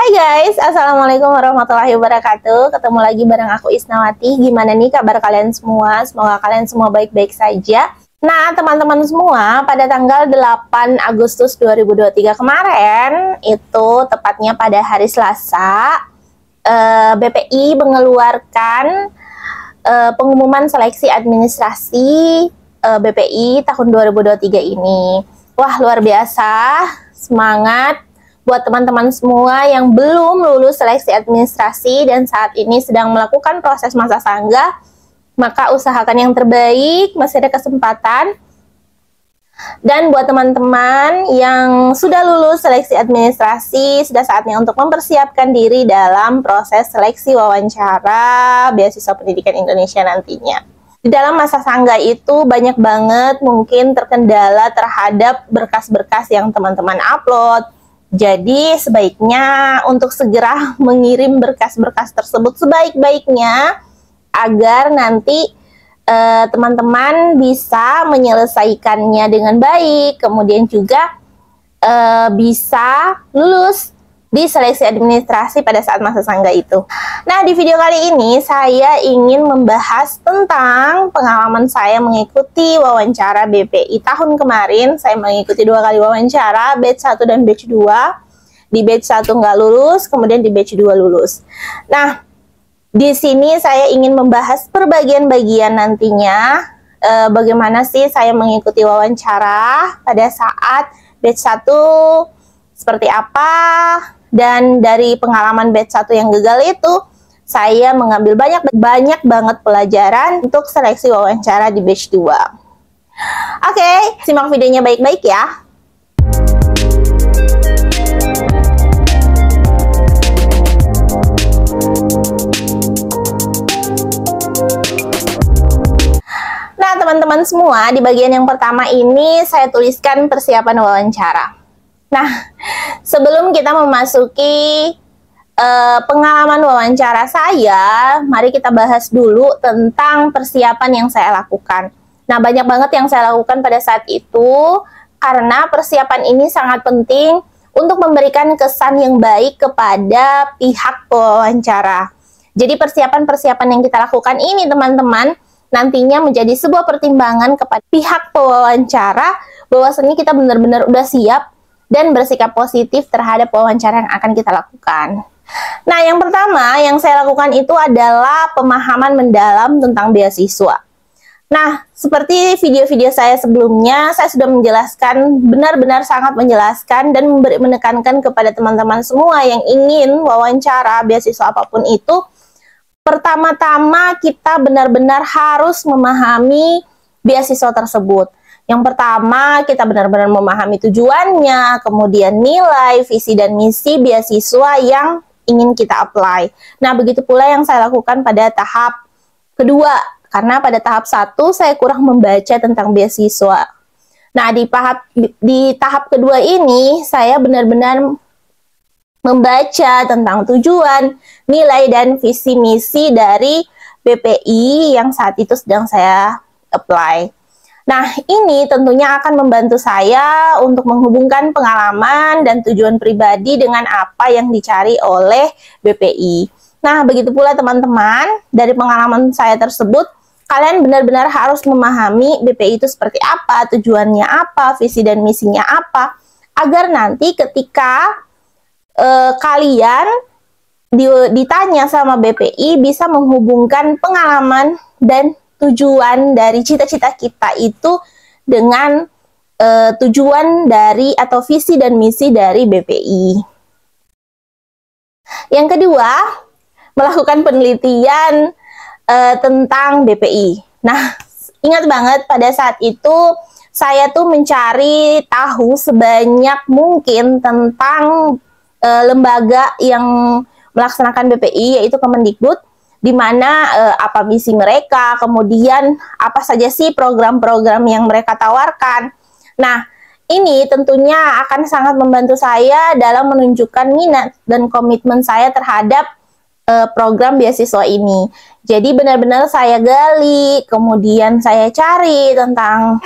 Hai guys, Assalamualaikum warahmatullahi wabarakatuh. Ketemu lagi bareng aku Isnawati. Gimana nih kabar kalian semua? Semoga kalian semua baik-baik saja. Nah teman-teman semua, pada tanggal 8 Agustus 2023 kemarin, itu tepatnya pada hari Selasa, BPI mengeluarkan pengumuman seleksi administrasi BPI tahun 2023 ini. Wah, luar biasa, semangat buat teman-teman semua yang belum lulus seleksi administrasi dan saat ini sedang melakukan proses masa sanggah, maka usahakan yang terbaik, masih ada kesempatan. Dan buat teman-teman yang sudah lulus seleksi administrasi, sudah saatnya untuk mempersiapkan diri dalam proses seleksi wawancara beasiswa pendidikan Indonesia nantinya. Di dalam masa sanggah itu banyak banget mungkin terkendala terhadap berkas-berkas yang teman-teman upload. Jadi sebaiknya untuk segera mengirim berkas-berkas tersebut sebaik-baiknya agar nanti teman-teman bisa menyelesaikannya dengan baik, kemudian juga bisa lulus di seleksi administrasi pada saat masa sanggah itu. Nah, di video kali ini saya ingin membahas tentang pengalaman saya mengikuti wawancara BPI tahun kemarin. Saya mengikuti 2 kali wawancara, batch 1 dan batch 2. Di batch 1 nggak lulus, kemudian di batch 2 lulus. Nah, di sini saya ingin membahas perbagian-bagian nantinya bagaimana sih saya mengikuti wawancara pada saat batch 1 seperti apa, dan dari pengalaman batch 1 yang gagal itu saya mengambil banyak banget pelajaran untuk seleksi wawancara di batch 2. Oke, simak videonya baik-baik ya. Nah, teman-teman semua, di bagian yang pertama ini saya tuliskan persiapan wawancara. Nah, sebelum kita memasuki pengalaman wawancara saya, mari kita bahas dulu tentang persiapan yang saya lakukan. Nah, banyak banget yang saya lakukan pada saat itu, karena persiapan ini sangat penting untuk memberikan kesan yang baik kepada pihak pewawancara. Jadi persiapan-persiapan yang kita lakukan ini, teman-teman, nantinya menjadi sebuah pertimbangan kepada pihak pewawancara bahwasanya kita benar-benar udah siap dan bersikap positif terhadap wawancara yang akan kita lakukan. Nah, yang pertama yang saya lakukan itu adalah pemahaman mendalam tentang beasiswa. Nah, seperti video-video saya sebelumnya, saya sudah menjelaskan, benar-benar sangat menjelaskan dan menekankan kepada teman-teman semua yang ingin wawancara beasiswa apapun itu, pertama-tama kita benar-benar harus memahami beasiswa tersebut. Yang pertama, kita benar-benar memahami tujuannya, kemudian nilai, visi, dan misi beasiswa yang ingin kita apply. Nah, begitu pula yang saya lakukan pada tahap kedua, karena pada tahap 1 saya kurang membaca tentang beasiswa. Nah, di tahap kedua ini, saya benar-benar membaca tentang tujuan, nilai, dan visi misi dari BPI yang saat itu sedang saya apply. Nah, ini tentunya akan membantu saya untuk menghubungkan pengalaman dan tujuan pribadi dengan apa yang dicari oleh BPI. Nah, begitu pula teman-teman, dari pengalaman saya tersebut, kalian benar-benar harus memahami BPI itu seperti apa, tujuannya apa, visi dan misinya apa, agar nanti ketika kalian ditanya sama BPI bisa menghubungkan pengalaman dan tujuan dari cita-cita kita itu dengan tujuan dari atau visi dan misi dari BPI. Yang kedua, melakukan penelitian tentang BPI. Nah, ingat banget pada saat itu saya tuh mencari tahu sebanyak mungkin tentang lembaga yang melaksanakan BPI, yaitu Kemendikbud, di mana apa misi mereka, kemudian apa saja sih program-program yang mereka tawarkan. Nah, ini tentunya akan sangat membantu saya dalam menunjukkan minat dan komitmen saya terhadap program beasiswa ini. Jadi benar-benar saya gali, kemudian saya cari tentang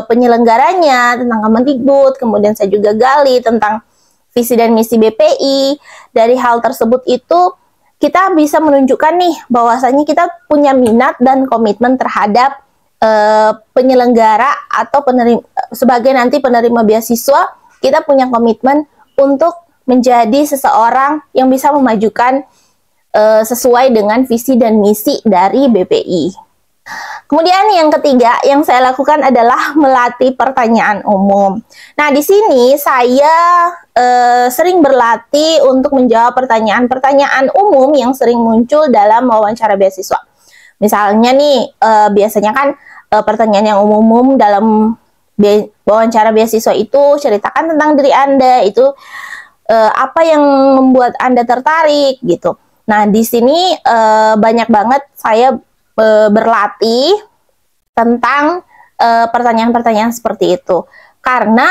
penyelenggaranya, tentang Kemendikbud, kemudian saya juga gali tentang visi dan misi BPI. Dari hal tersebut itu kita bisa menunjukkan nih bahwasanya kita punya minat dan komitmen terhadap penyelenggara atau sebagai nanti penerima beasiswa, kita punya komitmen untuk menjadi seseorang yang bisa memajukan sesuai dengan visi dan misi dari BPI. Kemudian yang ketiga yang saya lakukan adalah melatih pertanyaan umum. Nah, di sini saya sering berlatih untuk menjawab pertanyaan-pertanyaan umum yang sering muncul dalam wawancara beasiswa. Misalnya nih, biasanya kan pertanyaan yang umum dalam wawancara beasiswa itu, ceritakan tentang diri Anda, itu apa yang membuat Anda tertarik gitu. Nah, di sini banyak banget saya berlatih tentang pertanyaan-pertanyaan seperti itu. Karena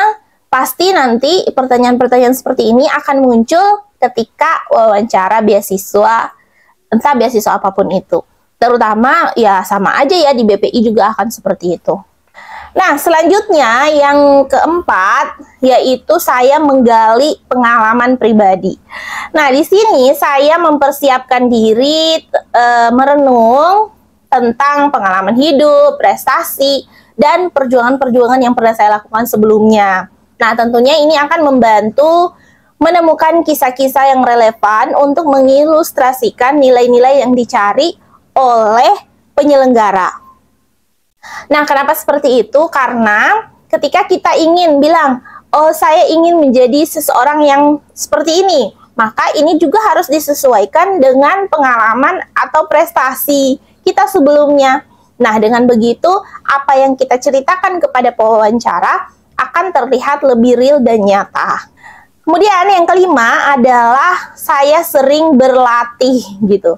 pasti nanti pertanyaan-pertanyaan seperti ini akan muncul ketika wawancara beasiswa, entah beasiswa apapun itu. Terutama ya sama aja ya di BPI juga akan seperti itu. Nah, selanjutnya yang keempat yaitu saya menggali pengalaman pribadi. Nah, di sini saya mempersiapkan diri merenung tentang pengalaman hidup, prestasi, dan perjuangan-perjuangan yang pernah saya lakukan sebelumnya. Nah, tentunya ini akan membantu menemukan kisah-kisah yang relevan untuk mengilustrasikan nilai-nilai yang dicari oleh penyelenggara. Nah, kenapa seperti itu? Karena ketika kita ingin bilang, oh saya ingin menjadi seseorang yang seperti ini, maka ini juga harus disesuaikan dengan pengalaman atau prestasi kita sebelumnya. Nah, dengan begitu, apa yang kita ceritakan kepada pewawancara akan terlihat lebih real dan nyata. Kemudian yang kelima adalah saya sering berlatih gitu.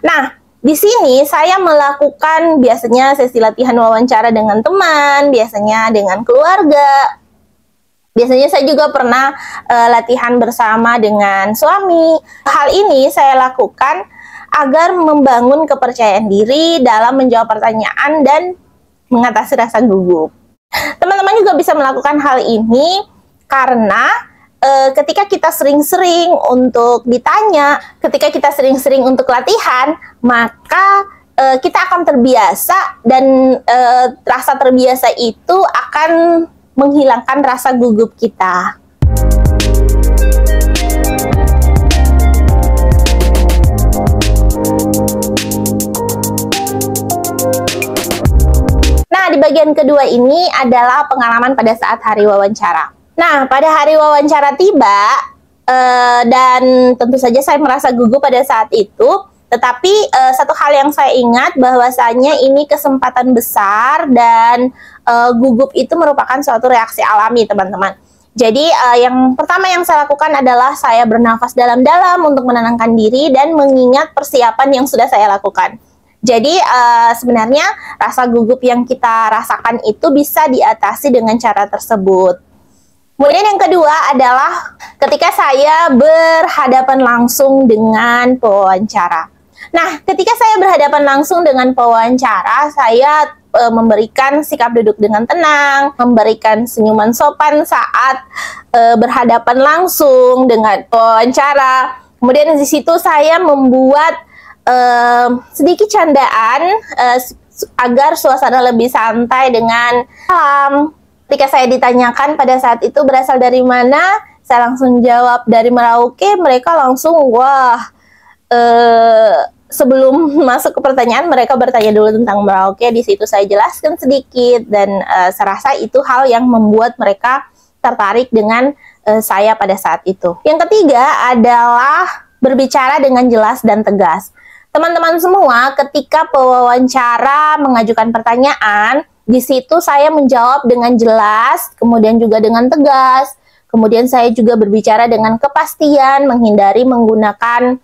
Nah, di sini saya melakukan biasanya sesi latihan wawancara dengan teman, biasanya dengan keluarga. Biasanya saya juga pernah latihan bersama dengan suami. Hal ini saya lakukan agar membangun kepercayaan diri dalam menjawab pertanyaan dan mengatasi rasa gugup. Teman-teman juga bisa melakukan hal ini karena ketika kita sering-sering untuk ditanya, ketika kita sering-sering untuk latihan, maka kita akan terbiasa dan rasa terbiasa itu akan menghilangkan rasa gugup kita. Nah, di bagian kedua ini adalah pengalaman pada saat hari wawancara. Nah, pada hari wawancara tiba, dan tentu saja saya merasa gugup pada saat itu, tetapi satu hal yang saya ingat bahwasanya ini kesempatan besar dan gugup itu merupakan suatu reaksi alami, teman-teman. Jadi, yang pertama yang saya lakukan adalah saya bernafas dalam-dalam untuk menenangkan diri dan mengingat persiapan yang sudah saya lakukan. Jadi sebenarnya rasa gugup yang kita rasakan itu bisa diatasi dengan cara tersebut. Kemudian yang kedua adalah ketika saya berhadapan langsung dengan pewawancara. Nah, ketika saya berhadapan langsung dengan pewawancara, saya memberikan sikap duduk dengan tenang, memberikan senyuman sopan saat berhadapan langsung dengan pewawancara. Kemudian di situ saya membuat sedikit candaan agar suasana lebih santai dengan salam. Ketika saya ditanyakan pada saat itu berasal dari mana, saya langsung jawab dari Merauke. Mereka langsung wah, sebelum masuk ke pertanyaan mereka bertanya dulu tentang Merauke. Di situ saya jelaskan sedikit dan saya rasa itu hal yang membuat mereka tertarik dengan saya pada saat itu. Yang ketiga adalah berbicara dengan jelas dan tegas. Teman-teman semua, ketika pewawancara mengajukan pertanyaan, di situ saya menjawab dengan jelas, kemudian juga dengan tegas, kemudian saya juga berbicara dengan kepastian, menghindari menggunakan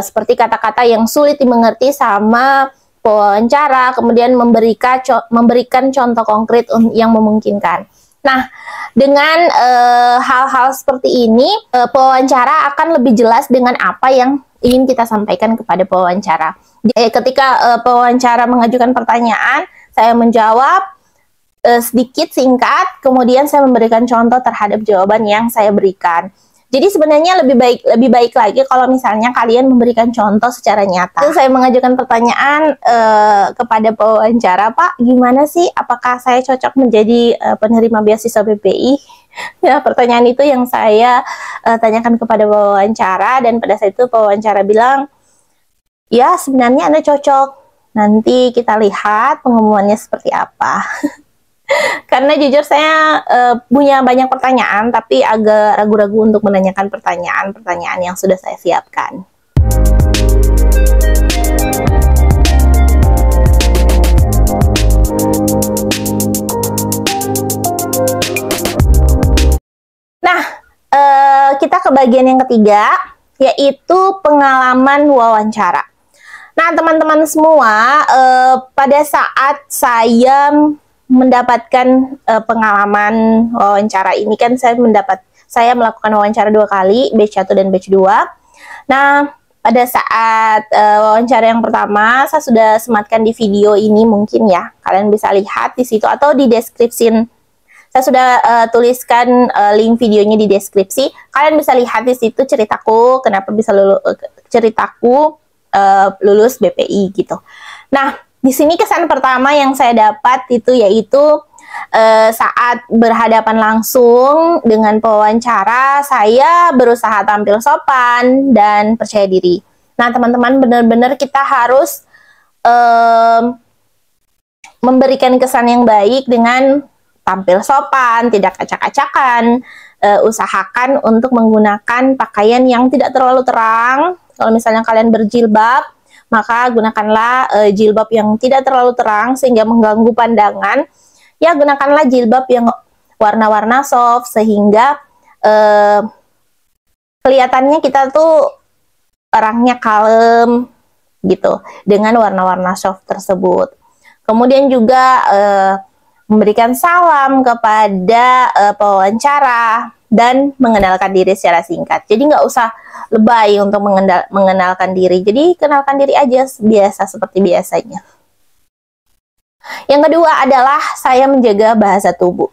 seperti kata-kata yang sulit dimengerti sama pewawancara, kemudian memberikan contoh konkret yang memungkinkan. Nah, dengan hal-hal seperti ini, pewawancara akan lebih jelas dengan apa yang ingin kita sampaikan kepada pewawancara. Ketika pewawancara mengajukan pertanyaan, saya menjawab sedikit singkat, kemudian saya memberikan contoh terhadap jawaban yang saya berikan. Jadi sebenarnya lebih baik lagi kalau misalnya kalian memberikan contoh secara nyata. Terus saya mengajukan pertanyaan kepada pewawancara, Pak, gimana sih? Apakah saya cocok menjadi penerima beasiswa BPI? Ya, pertanyaan itu yang saya tanyakan kepada pewawancara, dan pada saat itu pewawancara bilang, ya sebenarnya Anda cocok. Nanti kita lihat pengumumannya seperti apa. Karena jujur saya punya banyak pertanyaan, tapi agak ragu-ragu untuk menanyakan pertanyaan-pertanyaan yang sudah saya siapkan. Nah, kita ke bagian yang ketiga, yaitu pengalaman wawancara. Nah, teman-teman semua, pada saat saya mendapatkan pengalaman wawancara ini, kan saya melakukan wawancara 2 kali, batch 1 dan batch 2. Nah, pada saat wawancara yang pertama, saya sudah sematkan di video ini mungkin ya. Kalian bisa lihat di situ atau di deskripsi. Saya sudah tuliskan link videonya di deskripsi. Kalian bisa lihat di situ ceritaku, kenapa bisa lulus BPI gitu. Nah, di sini kesan pertama yang saya dapat itu yaitu saat berhadapan langsung dengan pewawancara, saya berusaha tampil sopan dan percaya diri. Nah, teman-teman, benar-benar kita harus memberikan kesan yang baik dengan tampil sopan, tidak acak-acakan, usahakan untuk menggunakan pakaian yang tidak terlalu terang. Kalau misalnya kalian berjilbab, maka gunakanlah jilbab yang tidak terlalu terang sehingga mengganggu pandangan. Ya, gunakanlah jilbab yang warna-warna soft sehingga kelihatannya kita tuh orangnya kalem gitu dengan warna-warna soft tersebut. Kemudian juga memberikan salam kepada pewawancara dan mengenalkan diri secara singkat. Jadi nggak usah lebay untuk mengenalkan diri. Jadi kenalkan diri aja biasa seperti biasanya. Yang kedua adalah saya menjaga bahasa tubuh.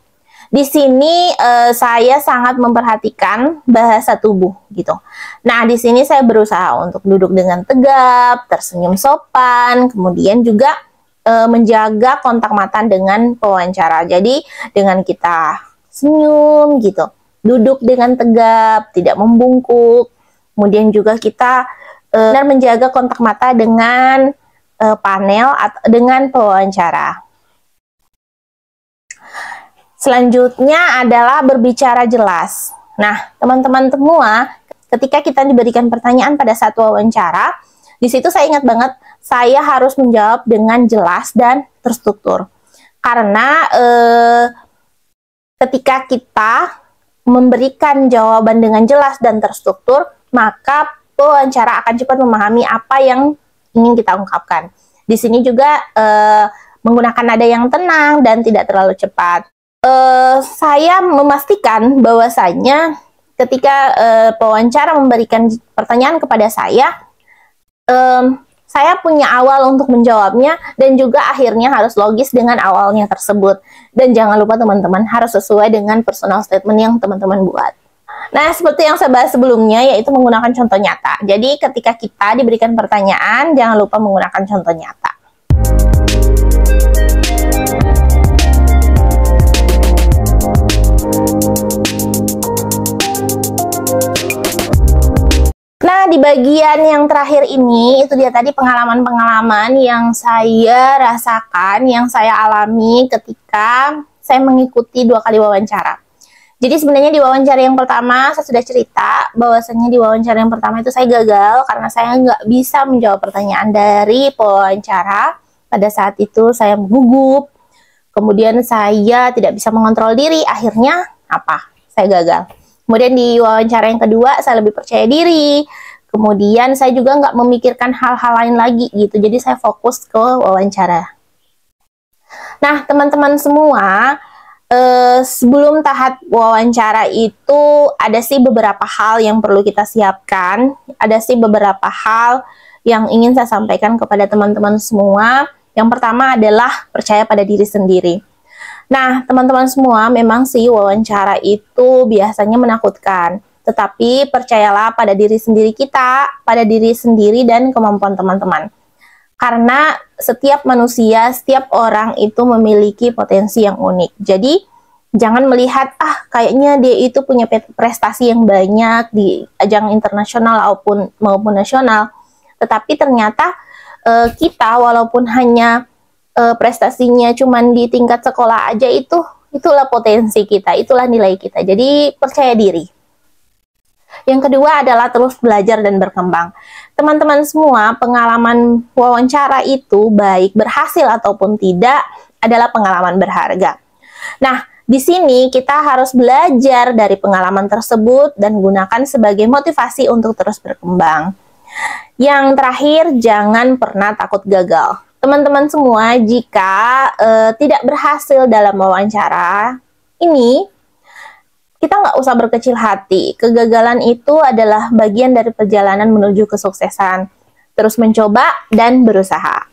Di sini saya sangat memperhatikan bahasa tubuh gitu. Nah, di sini saya berusaha untuk duduk dengan tegap, tersenyum sopan, kemudian juga menjaga kontak mata dengan pewawancara. Jadi dengan kita senyum gitu, duduk dengan tegap, tidak membungkuk. Kemudian juga kita menjaga kontak mata dengan panel atau dengan pewawancara. Selanjutnya adalah berbicara jelas. Nah, teman-teman semua, ketika kita diberikan pertanyaan pada saat wawancara, di situ saya ingat banget, saya harus menjawab dengan jelas dan terstruktur. Karena ketika kita memberikan jawaban dengan jelas dan terstruktur, maka pewawancara akan cepat memahami apa yang ingin kita ungkapkan. Di sini juga menggunakan nada yang tenang dan tidak terlalu cepat. Saya memastikan bahwasanya ketika pewawancara memberikan pertanyaan kepada saya punya awal untuk menjawabnya dan juga akhirnya harus logis dengan awalnya tersebut. Dan jangan lupa teman-teman harus sesuai dengan personal statement yang teman-teman buat. Nah, seperti yang saya bahas sebelumnya, yaitu menggunakan contoh nyata. Jadi ketika kita diberikan pertanyaan, jangan lupa menggunakan contoh nyata. Nah, di bagian yang terakhir ini, itu dia tadi pengalaman-pengalaman yang saya rasakan, yang saya alami ketika saya mengikuti 2 kali wawancara. Jadi sebenarnya di wawancara yang pertama, saya sudah cerita bahwasanya di wawancara yang pertama itu saya gagal karena saya nggak bisa menjawab pertanyaan dari pewawancara. Pada saat itu saya gugup, kemudian saya tidak bisa mengontrol diri, akhirnya apa? Saya gagal. Kemudian di wawancara yang kedua, saya lebih percaya diri. Kemudian saya juga nggak memikirkan hal-hal lain lagi gitu. Jadi saya fokus ke wawancara. Nah, teman-teman semua, sebelum tahap wawancara itu ada sih beberapa hal yang perlu kita siapkan. Ada sih beberapa hal yang ingin saya sampaikan kepada teman-teman semua. Yang pertama adalah percaya pada diri sendiri. Nah, teman-teman semua, memang sih wawancara itu biasanya menakutkan. tetapi percayalah pada diri sendiri kita, pada diri sendiri dan kemampuan teman-teman. Karena setiap manusia, setiap orang itu memiliki potensi yang unik. Jadi, jangan melihat, kayaknya dia itu punya prestasi yang banyak di ajang internasional maupun nasional. Tetapi ternyata kita walaupun hanya prestasinya cuman di tingkat sekolah aja, itulah potensi kita, itulah nilai kita. Jadi percaya diri. Yang kedua adalah terus belajar dan berkembang. Teman-teman semua, pengalaman wawancara itu baik berhasil ataupun tidak adalah pengalaman berharga. Nah, di sini kita harus belajar dari pengalaman tersebut dan gunakan sebagai motivasi untuk terus berkembang. Yang terakhir, jangan pernah takut gagal. Teman-teman semua, jika tidak berhasil dalam wawancara ini, kita nggak usah berkecil hati. Kegagalan itu adalah bagian dari perjalanan menuju kesuksesan. Terus mencoba dan berusaha.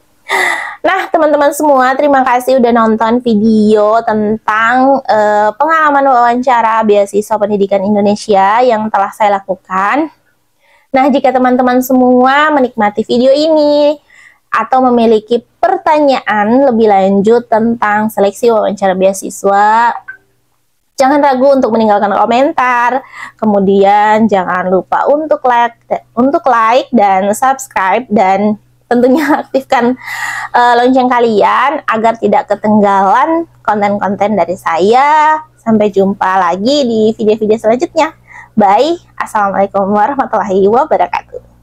Nah, teman-teman semua, terima kasih udah nonton video tentang pengalaman wawancara beasiswa pendidikan Indonesia yang telah saya lakukan. Nah, jika teman-teman semua menikmati video ini atau memiliki pertanyaan lebih lanjut tentang seleksi wawancara beasiswa, jangan ragu untuk meninggalkan komentar. Kemudian jangan lupa untuk like dan subscribe, dan tentunya aktifkan lonceng kalian agar tidak ketinggalan konten-konten dari saya. Sampai jumpa lagi di video-video selanjutnya. Bye. Assalamualaikum warahmatullahi wabarakatuh.